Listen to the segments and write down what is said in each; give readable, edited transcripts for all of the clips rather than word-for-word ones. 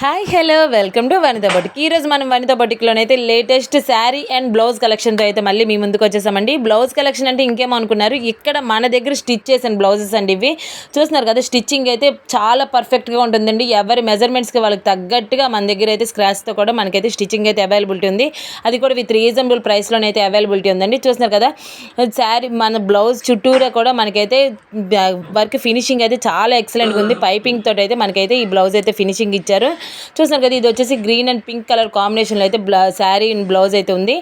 Hi hello welcome to Vanitha boutique. ఈరోజు మనం వనిత బొటిక్లోనైతే latest sari and blouse కలెక్షన్తో అయితే మళ్ళీ మీ ముందుకు వచ్చేసామండి. బ్లౌజ్ కలెక్షన్ అంటే ఇంకేమో అనుకున్నారు, ఇక్కడ మన దగ్గర స్టిచ్ చేసిన బ్లౌజెస్ అండి. ఇవి చూస్తున్నారు కదా, స్టిచ్చింగ్ అయితే చాలా పర్ఫెక్ట్గా ఉంటుందండి. ఎవరి మెజర్మెంట్స్కి వాళ్ళకి తగ్గట్టుగా మన దగ్గర అయితే స్క్రాచ్తో కూడా మనకైతే స్టిచ్చింగ్ అయితే అవైలబిలిటీ ఉంది. అది కూడా విత్ రీజనబుల్ ప్రైస్లోనైతే అవైలబిలిటీ ఉందండి. చూస్తున్నారు కదా, శారీ మన బ్లౌజ్ చుట్టూరా కూడా మనకైతే వర్క్ ఫినిషింగ్ అయితే చాలా ఎక్సలెంట్గా ఉంది. పైపింగ్ తోటి అయితే మనకైతే ఈ బ్లౌజ్ అయితే ఫినిషింగ్ ఇచ్చారు. చూసారు కదా, ఇది వచ్చేసి గ్రీన్ అండ్ పింక్ కలర్ కాంబినేషన్లో అయితే శారీ బ్లౌజ్ అయితే ఉంది.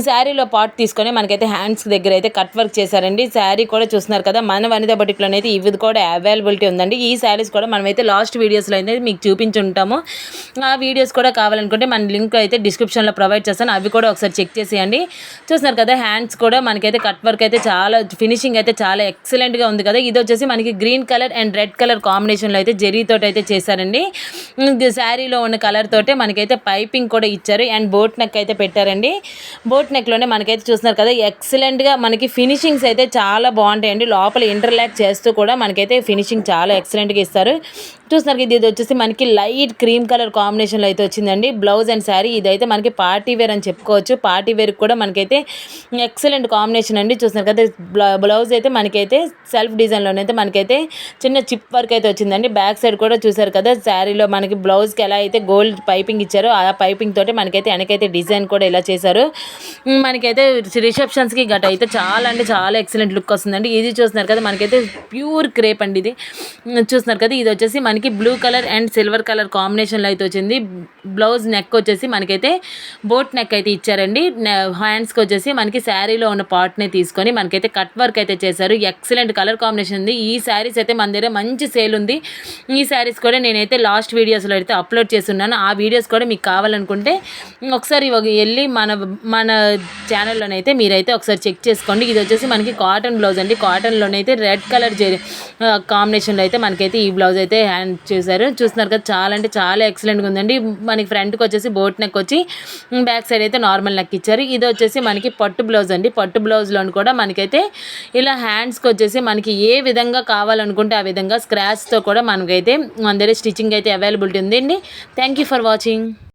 శారీలో పార్ట్ తీసుకొని మనకైతే హ్యాండ్స్ దగ్గర అయితే కట్ వర్క్ చేశారండి. శారీ కూడా చూస్తున్నారు కదా, మన వనిత బొటిక్లోనే అయితే ఇవి కూడా అవైలబిలిటీ ఉందండి. ఈ శారీస్ కూడా మనమైతే లాస్ట్ వీడియోస్లో అయితే మీకు చూపించుంటాము. ఆ వీడియోస్ కూడా కావాలనుకుంటే మన లింక్ అయితే డిస్క్రిప్షన్లో ప్రొవైడ్ చేస్తాను, అవి కూడా ఒకసారి చెక్ చేసేయండి. చూస్తున్నారు కదా, హ్యాండ్స్ కూడా మనకైతే కట్ వర్క్ అయితే చాలా ఫినిషింగ్ అయితే చాలా ఎక్సలెంట్గా ఉంది కదా. ఇది వచ్చేసి మనకి green colour and red colour కాంబినేషన్లో అయితే జెరీతోటి అయితే చేశారండి. శారీలో ఉన్న కలర్ తోటే మనకైతే పైపింగ్ కూడా ఇచ్చారు అండ్ బోట్ నెక్ అయితే పెట్టారండి. బోట్ నెక్లోనే మనకైతే చూస్తున్నారు కదా, ఎక్సలెంట్గా మనకి ఫినిషింగ్స్ అయితే చాలా బాగుంటాయండి. లోపల ఇంటర్లాక్ చేస్తూ కూడా మనకైతే ఫినిషింగ్ చాలా ఎక్సలెంట్గా ఇస్తారు. చూస్తున్నారు, ఇది వచ్చేసి మనకి లైట్ క్రీమ్ కలర్ కాంబినేషన్లో అయితే వచ్చిందండి బ్లౌజ్ అండ్ శారీ. ఇదైతే మనకి పార్టీ వేర్ అని చెప్పుకోవచ్చు. పార్టీ వేర్ కూడా మనకైతే ఎక్సలెంట్ కాంబినేషన్ అండి. చూస్తున్నారు కదా, బ్లౌజ్ అయితే మనకైతే సెల్ఫ్ డిజైన్లోనైతే మనకైతే చిన్న చిప్ వర్క్ అయితే వచ్చిందండి. బ్యాక్ సైడ్ కూడా చూసారు కదా, శారీలో మనకి బ్లౌజ్కి ఎలా అయితే గోల్డ్ పైపింగ్ ఇచ్చారో ఆ పైపింగ్ తోటి మనకైతే వెనకైతే డిజైన్ కూడా ఇలా చేశారు. మనకైతే రిసెప్షన్స్కి గట్ అయితే చాలా అంటే చాలా ఎక్సలెంట్ లుక్ వస్తుందండి. ఇది చూస్తున్నారు కదా, మనకైతే ప్యూర్ క్రేప్ అండి. ఇది చూస్తున్నారు కదా, ఇది వచ్చేసి మనకి blue colour and silver colour కాంబినేషన్లో అయితే వచ్చింది. బ్లౌజ్ నెక్ వచ్చేసి మనకైతే బోట్ నెక్ అయితే ఇచ్చారండి. హ్యాండ్స్కి వచ్చేసి మనకి శారీలో ఉన్న పార్ట్ని తీసుకొని మనకైతే కట్ వర్క్ అయితే చేశారు. ఎక్సలెంట్ కలర్ కాంబినేషన్ ఉంది. ఈ శారీస్ అయితే మన దగ్గర మంచి సేల్ ఉంది. ఈ శారీస్ కూడా నేనైతే లాస్ట్ వీడియోస్లో అయితే అప్లోడ్ చేస్తున్నాను. ఆ వీడియోస్ కూడా మీకు కావాలనుకుంటే ఒకసారి వెళ్ళి మన ఛానల్లోనైతే మీరైతే ఒకసారి చెక్ చేసుకోండి. ఇది వచ్చేసి మనకి కాటన్ బ్లౌజ్ అండి. కాటన్లోనైతే రెడ్ కలర్ కాంబినేషన్లో అయితే మనకైతే ఈ బ్లౌజ్ అయితే హ్యాండ్ చేశారు. చూస్తున్నారు కదా, చాలా అంటే చాలా ఎక్సలెంట్గా ఉందండి. మనకి ఫ్రంట్కి వచ్చేసి బోట్ నెక్ వచ్చి బ్యాక్ సైడ్ అయితే నార్మల్ నెక్ ఇచ్చారు. ఇది వచ్చేసి మనకి పట్టు బ్లౌజ్ అండి. పట్టు బ్లౌజ్లో కూడా మనకైతే ఇలా హ్యాండ్స్కి వచ్చేసి మనకి ఏ విధంగా కావాలనుకుంటే ఆ విధంగా స్క్రాచ్తో కూడా మనకైతే మన దగ్గర స్టిచ్చింగ్ అయితే అవైలబిలిటీ ఉంది అండి. Thank you for watching.